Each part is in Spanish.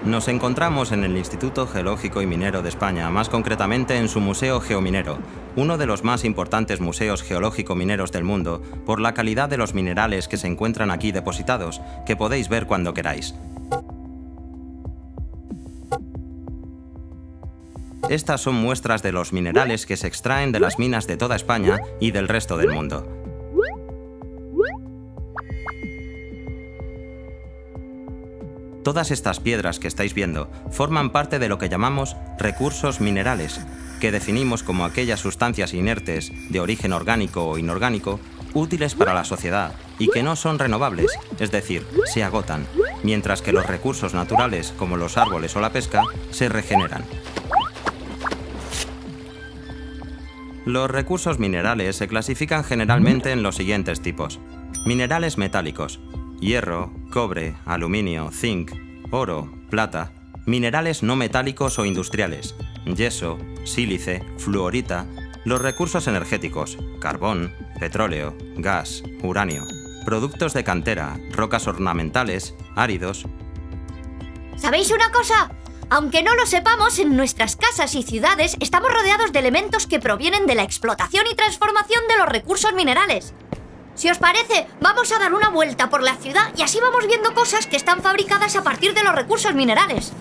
Nos encontramos en el Instituto Geológico y Minero de España, más concretamente en su Museo Geominero, uno de los más importantes museos geológico-mineros del mundo, por la calidad de los minerales que se encuentran aquí depositados, que podéis ver cuando queráis. Estas son muestras de los minerales que se extraen de las minas de toda España y del resto del mundo. Todas estas piedras que estáis viendo forman parte de lo que llamamos recursos minerales, que definimos como aquellas sustancias inertes de origen orgánico o inorgánico útiles para la sociedad y que no son renovables, es decir, se agotan, mientras que los recursos naturales, como los árboles o la pesca, se regeneran. Los recursos minerales se clasifican generalmente en los siguientes tipos: minerales metálicos, hierro, cobre, aluminio, zinc, oro, plata; minerales no metálicos o industriales, yeso, sílice, fluorita; los recursos energéticos, carbón, petróleo, gas, uranio; productos de cantera, rocas ornamentales, áridos. ¿Sabéis una cosa? Aunque no lo sepamos, en nuestras casas y ciudades estamos rodeados de elementos que provienen de la explotación y transformación de los recursos minerales. Si os parece, vamos a dar una vuelta por la ciudad y así vamos viendo cosas que están fabricadas a partir de los recursos minerales.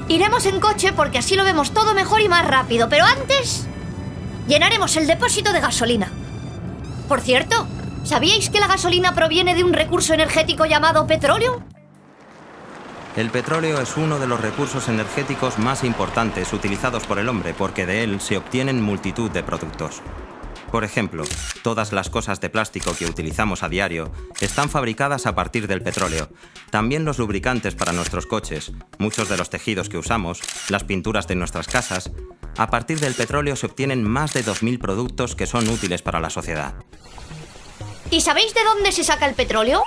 Iremos en coche porque así lo vemos todo mejor y más rápido, pero antes llenaremos el depósito de gasolina. Por cierto, ¿sabíais que la gasolina proviene de un recurso energético llamado petróleo? El petróleo es uno de los recursos energéticos más importantes utilizados por el hombre porque de él se obtienen multitud de productos. Por ejemplo, todas las cosas de plástico que utilizamos a diario están fabricadas a partir del petróleo. También los lubricantes para nuestros coches, muchos de los tejidos que usamos, las pinturas de nuestras casas. A partir del petróleo se obtienen más de 2000 productos que son útiles para la sociedad. ¿Y sabéis de dónde se saca el petróleo?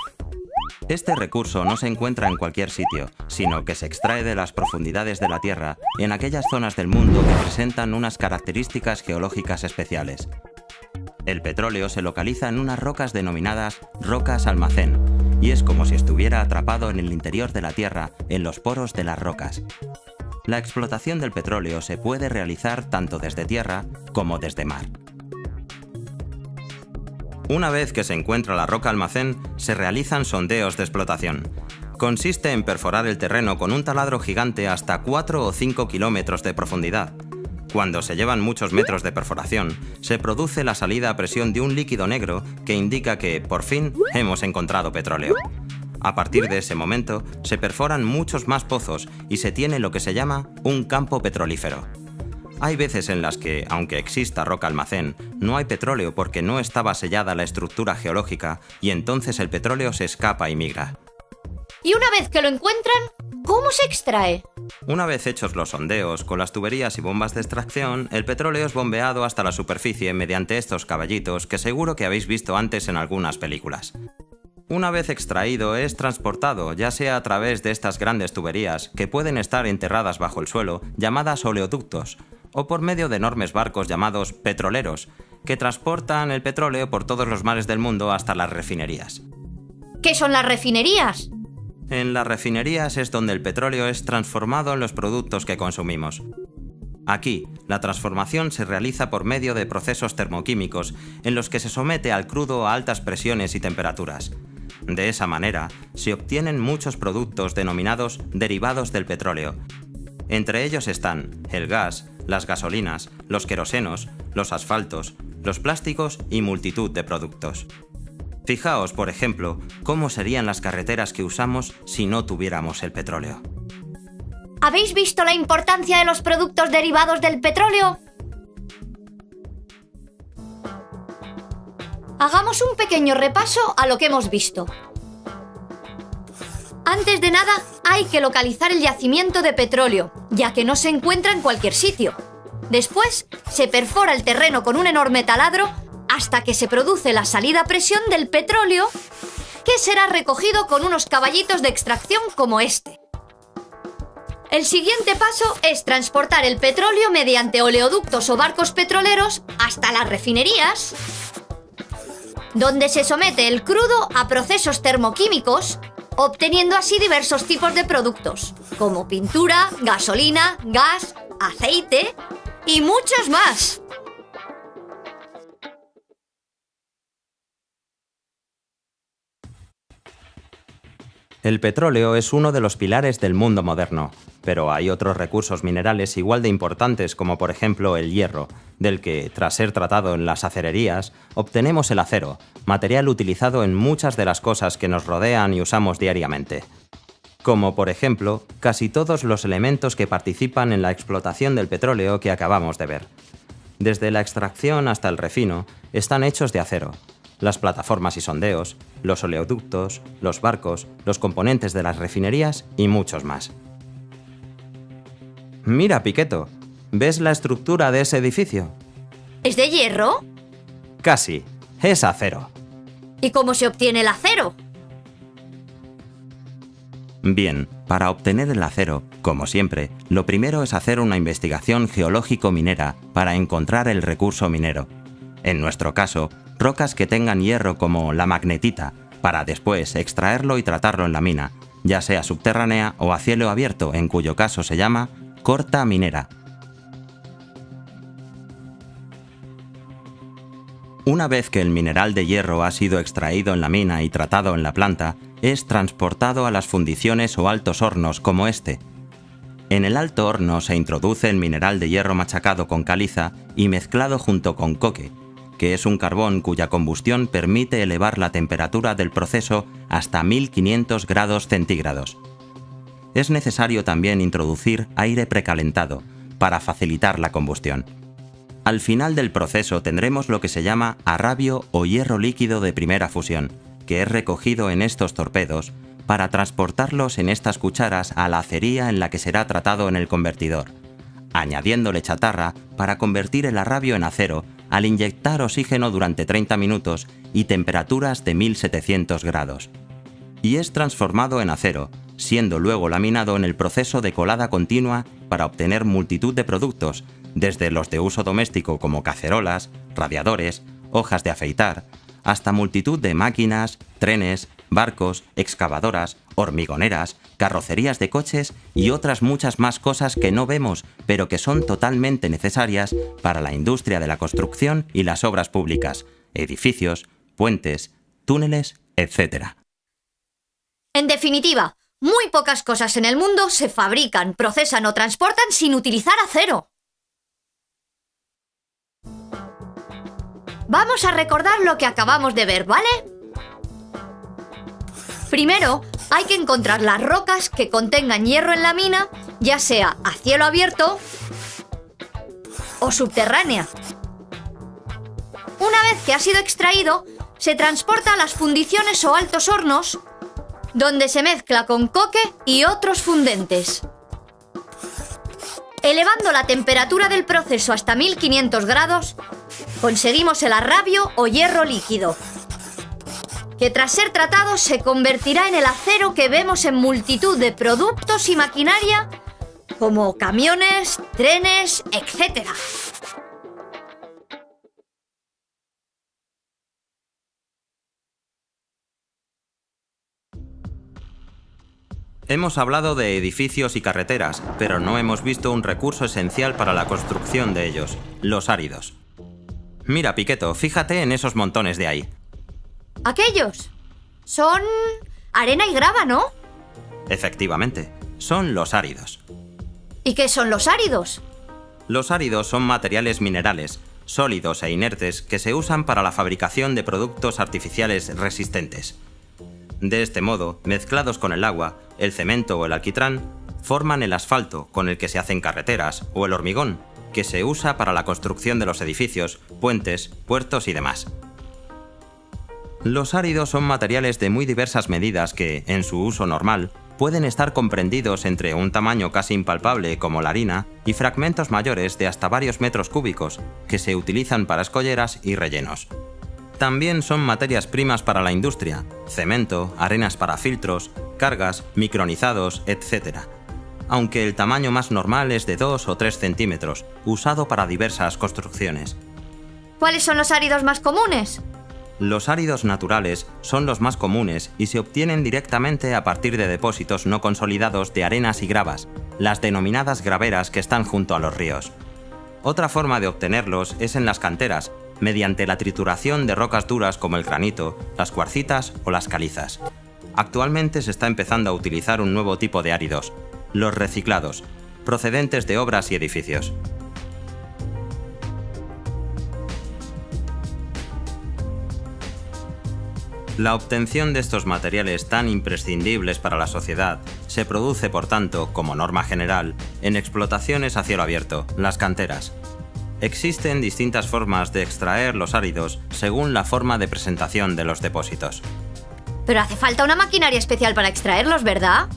Este recurso no se encuentra en cualquier sitio, sino que se extrae de las profundidades de la Tierra en aquellas zonas del mundo que presentan unas características geológicas especiales. El petróleo se localiza en unas rocas denominadas rocas almacén, y es como si estuviera atrapado en el interior de la Tierra, en los poros de las rocas. La explotación del petróleo se puede realizar tanto desde tierra como desde mar. Una vez que se encuentra la roca almacén, se realizan sondeos de explotación. Consiste en perforar el terreno con un taladro gigante hasta 4 o 5 kilómetros de profundidad. Cuando se llevan muchos metros de perforación, se produce la salida a presión de un líquido negro que indica que, por fin, hemos encontrado petróleo. A partir de ese momento, se perforan muchos más pozos y se tiene lo que se llama un campo petrolífero. Hay veces en las que, aunque exista roca almacén, no hay petróleo porque no estaba sellada la estructura geológica y entonces el petróleo se escapa y migra. Y una vez que lo encuentran, ¿cómo se extrae? Una vez hechos los sondeos con las tuberías y bombas de extracción, el petróleo es bombeado hasta la superficie mediante estos caballitos que seguro que habéis visto antes en algunas películas. Una vez extraído, es transportado, ya sea a través de estas grandes tuberías, que pueden estar enterradas bajo el suelo, llamadas oleoductos, o por medio de enormes barcos llamados petroleros, que transportan el petróleo por todos los mares del mundo hasta las refinerías. ¿Qué son las refinerías? En las refinerías es donde el petróleo es transformado en los productos que consumimos. Aquí, la transformación se realiza por medio de procesos termoquímicos en los que se somete al crudo a altas presiones y temperaturas. De esa manera, se obtienen muchos productos denominados derivados del petróleo. Entre ellos están el gas, las gasolinas, los querosenos, los asfaltos, los plásticos y multitud de productos. Fijaos, por ejemplo, cómo serían las carreteras que usamos si no tuviéramos el petróleo. ¿Habéis visto la importancia de los productos derivados del petróleo? Hagamos un pequeño repaso a lo que hemos visto. Antes de nada, hay que localizar el yacimiento de petróleo, ya que no se encuentra en cualquier sitio. Después, se perfora el terreno con un enorme taladro hasta que se produce la salida a presión del petróleo, que será recogido con unos caballitos de extracción como este. El siguiente paso es transportar el petróleo mediante oleoductos o barcos petroleros hasta las refinerías, donde se somete el crudo a procesos termoquímicos, obteniendo así diversos tipos de productos, como pintura, gasolina, gas, aceite y muchos más. El petróleo es uno de los pilares del mundo moderno, pero hay otros recursos minerales igual de importantes como por ejemplo el hierro, del que, tras ser tratado en las acererías, obtenemos el acero, material utilizado en muchas de las cosas que nos rodean y usamos diariamente. Como por ejemplo, casi todos los elementos que participan en la explotación del petróleo que acabamos de ver. Desde la extracción hasta el refino, están hechos de acero. Las plataformas y sondeos, los oleoductos, los barcos, los componentes de las refinerías y muchos más. Mira, Piqueto, ¿ves la estructura de ese edificio? ¿Es de hierro? Casi, es acero. ¿Y cómo se obtiene el acero? Bien, para obtener el acero, como siempre, lo primero es hacer una investigación geológico-minera para encontrar el recurso minero. En nuestro caso, rocas que tengan hierro como la magnetita, para después extraerlo y tratarlo en la mina, ya sea subterránea o a cielo abierto, en cuyo caso se llama corta minera. Una vez que el mineral de hierro ha sido extraído en la mina y tratado en la planta, es transportado a las fundiciones o altos hornos como este. En el alto horno se introduce el mineral de hierro machacado con caliza y mezclado junto con coque, que es un carbón cuya combustión permite elevar la temperatura del proceso hasta 1500 grados centígrados. Es necesario también introducir aire precalentado para facilitar la combustión. Al final del proceso tendremos lo que se llama arrabio o hierro líquido de primera fusión, que es recogido en estos torpedos para transportarlos en estas cucharas a la acería en la que será tratado en el convertidor, añadiéndole chatarra para convertir el arrabio en acero al inyectar oxígeno durante 30 minutos y temperaturas de 1700 grados. Y es transformado en acero, siendo luego laminado en el proceso de colada continua para obtener multitud de productos, desde los de uso doméstico como cacerolas, radiadores, hojas de afeitar, hasta multitud de máquinas, trenes, barcos, excavadoras, hormigoneras, carrocerías de coches y otras muchas más cosas que no vemos, pero que son totalmente necesarias para la industria de la construcción y las obras públicas, edificios, puentes, túneles, etc. En definitiva, muy pocas cosas en el mundo se fabrican, procesan o transportan sin utilizar acero. Vamos a recordar lo que acabamos de ver, ¿vale? Primero, hay que encontrar las rocas que contengan hierro en la mina, ya sea a cielo abierto o subterránea. Una vez que ha sido extraído, se transporta a las fundiciones o altos hornos, donde se mezcla con coque y otros fundentes. Elevando la temperatura del proceso hasta 1500 grados, conseguimos el arrabio o hierro líquido, que tras ser tratado se convertirá en el acero que vemos en multitud de productos y maquinaria, como camiones, trenes, etc. Hemos hablado de edificios y carreteras, pero no hemos visto un recurso esencial para la construcción de ellos, los áridos. Mira, Piqueto, fíjate en esos montones de ahí. ¿Aquellos? Son arena y grava, ¿no? Efectivamente, son los áridos. ¿Y qué son los áridos? Los áridos son materiales minerales, sólidos e inertes que se usan para la fabricación de productos artificiales resistentes. De este modo, mezclados con el agua, el cemento o el alquitrán, forman el asfalto con el que se hacen carreteras, o el hormigón, que se usa para la construcción de los edificios, puentes, puertos y demás. Los áridos son materiales de muy diversas medidas que, en su uso normal, pueden estar comprendidos entre un tamaño casi impalpable como la harina y fragmentos mayores de hasta varios metros cúbicos, que se utilizan para escolleras y rellenos. También son materias primas para la industria: cemento, arenas para filtros, cargas, micronizados, etc. Aunque el tamaño más normal es de 2 o 3 centímetros, usado para diversas construcciones. ¿Cuáles son los áridos más comunes? Los áridos naturales son los más comunes y se obtienen directamente a partir de depósitos no consolidados de arenas y gravas, las denominadas graveras que están junto a los ríos. Otra forma de obtenerlos es en las canteras, mediante la trituración de rocas duras como el granito, las cuarcitas o las calizas. Actualmente se está empezando a utilizar un nuevo tipo de áridos, los reciclados, procedentes de obras y edificios. La obtención de estos materiales tan imprescindibles para la sociedad se produce, por tanto, como norma general, en explotaciones a cielo abierto, las canteras. Existen distintas formas de extraer los áridos según la forma de presentación de los depósitos. Pero hace falta una maquinaria especial para extraerlos, ¿verdad?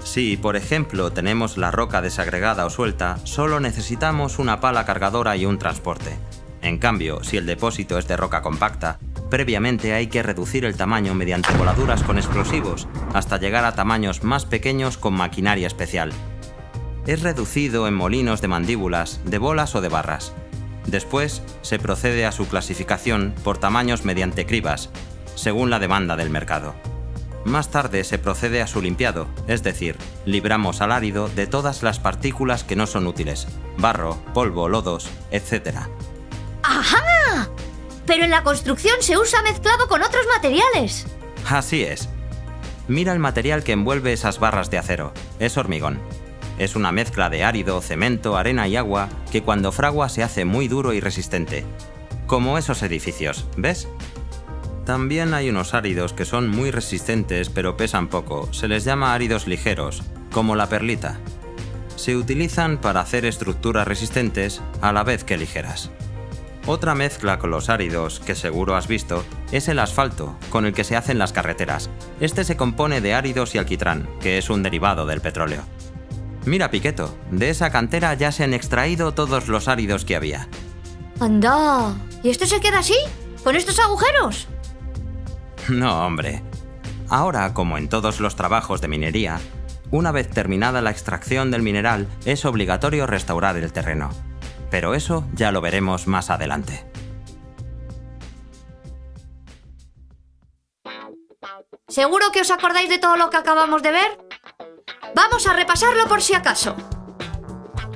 Si, por ejemplo, tenemos la roca desagregada o suelta, solo necesitamos una pala cargadora y un transporte. En cambio, si el depósito es de roca compacta, previamente hay que reducir el tamaño mediante voladuras con explosivos, hasta llegar a tamaños más pequeños con maquinaria especial. Es reducido en molinos de mandíbulas, de bolas o de barras. Después, se procede a su clasificación por tamaños mediante cribas, según la demanda del mercado. Más tarde se procede a su limpiado, es decir, libramos al árido de todas las partículas que no son útiles: barro, polvo, lodos, etc. ¡Ajá! Pero en la construcción se usa mezclado con otros materiales. Así es. Mira el material que envuelve esas barras de acero. Es hormigón. Es una mezcla de árido, cemento, arena y agua que cuando fragua se hace muy duro y resistente. Como esos edificios, ¿ves? También hay unos áridos que son muy resistentes pero pesan poco. Se les llama áridos ligeros, como la perlita. Se utilizan para hacer estructuras resistentes a la vez que ligeras. Otra mezcla con los áridos, que seguro has visto, es el asfalto, con el que se hacen las carreteras. Este se compone de áridos y alquitrán, que es un derivado del petróleo. Mira, Piqueto, de esa cantera ya se han extraído todos los áridos que había. ¡Anda! ¿Y esto se queda así? ¿Con estos agujeros? No, hombre. Ahora, como en todos los trabajos de minería, una vez terminada la extracción del mineral, es obligatorio restaurar el terreno. Pero eso ya lo veremos más adelante. ¿Seguro que os acordáis de todo lo que acabamos de ver? Vamos a repasarlo por si acaso.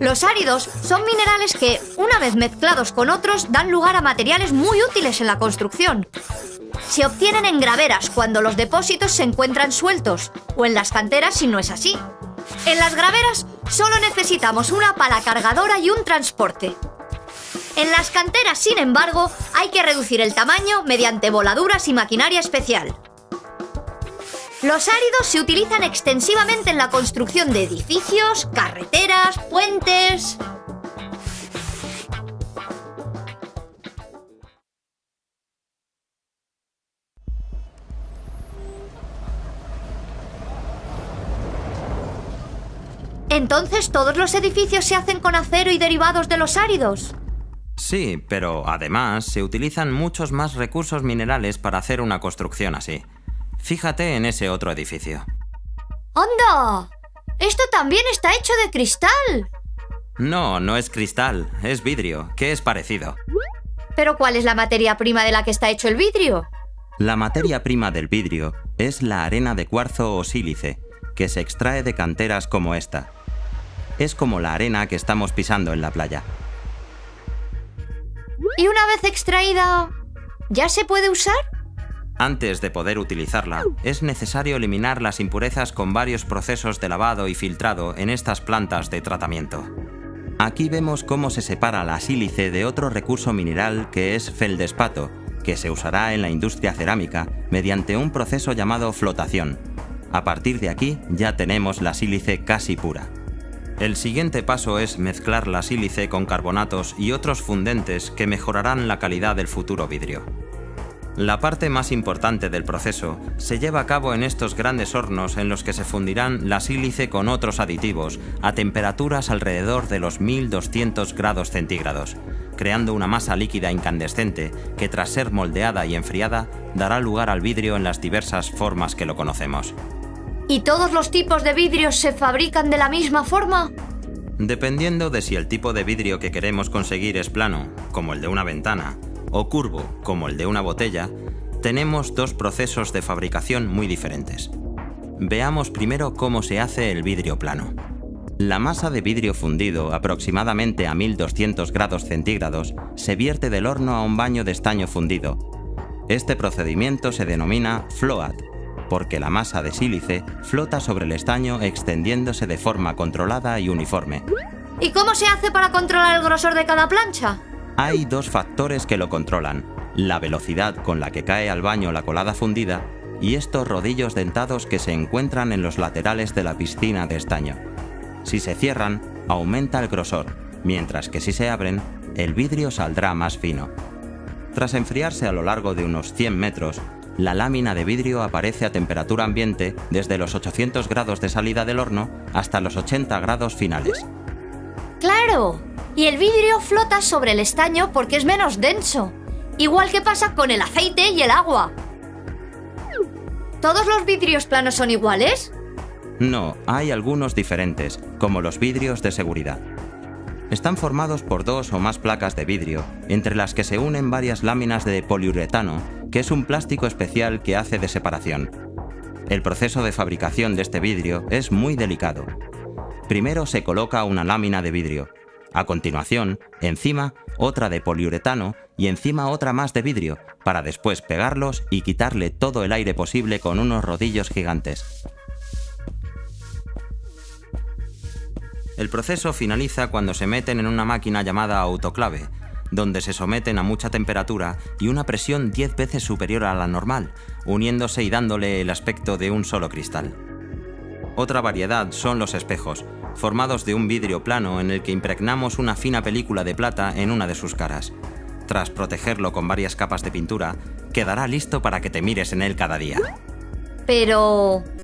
Los áridos son minerales que, una vez mezclados con otros, dan lugar a materiales muy útiles en la construcción. Se obtienen en graveras cuando los depósitos se encuentran sueltos, o en las canteras si no es así. En las graveras solo necesitamos una pala cargadora y un transporte. En las canteras, sin embargo, hay que reducir el tamaño mediante voladuras y maquinaria especial. Los áridos se utilizan extensivamente en la construcción de edificios, carreteras, puentes... ¿Entonces todos los edificios se hacen con acero y derivados de los áridos? Sí, pero además se utilizan muchos más recursos minerales para hacer una construcción así. Fíjate en ese otro edificio. ¡Anda! ¡Esto también está hecho de cristal! No, no es cristal, es vidrio, que es parecido. ¿Pero cuál es la materia prima de la que está hecho el vidrio? La materia prima del vidrio es la arena de cuarzo o sílice, que se extrae de canteras como esta. Es como la arena que estamos pisando en la playa. ¿Y una vez extraída, ya se puede usar? Antes de poder utilizarla, es necesario eliminar las impurezas con varios procesos de lavado y filtrado en estas plantas de tratamiento. Aquí vemos cómo se separa la sílice de otro recurso mineral que es feldespato, que se usará en la industria cerámica mediante un proceso llamado flotación. A partir de aquí ya tenemos la sílice casi pura. El siguiente paso es mezclar la sílice con carbonatos y otros fundentes que mejorarán la calidad del futuro vidrio. La parte más importante del proceso se lleva a cabo en estos grandes hornos en los que se fundirán la sílice con otros aditivos a temperaturas alrededor de los 1200 grados centígrados, creando una masa líquida incandescente que, tras ser moldeada y enfriada, dará lugar al vidrio en las diversas formas que lo conocemos. ¿Y todos los tipos de vidrios se fabrican de la misma forma? Dependiendo de si el tipo de vidrio que queremos conseguir es plano, como el de una ventana, o curvo, como el de una botella, tenemos dos procesos de fabricación muy diferentes. Veamos primero cómo se hace el vidrio plano. La masa de vidrio fundido, aproximadamente a 1200 grados centígrados, se vierte del horno a un baño de estaño fundido. Este procedimiento se denomina float, porque la masa de sílice flota sobre el estaño extendiéndose de forma controlada y uniforme. ¿Y cómo se hace para controlar el grosor de cada plancha? Hay dos factores que lo controlan: la velocidad con la que cae al baño la colada fundida y estos rodillos dentados que se encuentran en los laterales de la piscina de estaño. Si se cierran, aumenta el grosor, mientras que si se abren, el vidrio saldrá más fino. Tras enfriarse a lo largo de unos 100 metros, la lámina de vidrio aparece a temperatura ambiente desde los 800 grados de salida del horno hasta los 80 grados finales. ¡Claro! Y el vidrio flota sobre el estaño porque es menos denso, igual que pasa con el aceite y el agua. ¿Todos los vidrios planos son iguales? No, hay algunos diferentes, como los vidrios de seguridad. Están formados por dos o más placas de vidrio, entre las que se unen varias láminas de poliuretano, que es un plástico especial que hace de separación. El proceso de fabricación de este vidrio es muy delicado. Primero se coloca una lámina de vidrio. A continuación, encima, otra de poliuretano y encima otra más de vidrio, para después pegarlos y quitarle todo el aire posible con unos rodillos gigantes. El proceso finaliza cuando se meten en una máquina llamada autoclave, donde se someten a mucha temperatura y una presión 10 veces superior a la normal, uniéndose y dándole el aspecto de un solo cristal. Otra variedad son los espejos, formados de un vidrio plano en el que impregnamos una fina película de plata en una de sus caras. Tras protegerlo con varias capas de pintura, quedará listo para que te mires en él cada día. Pero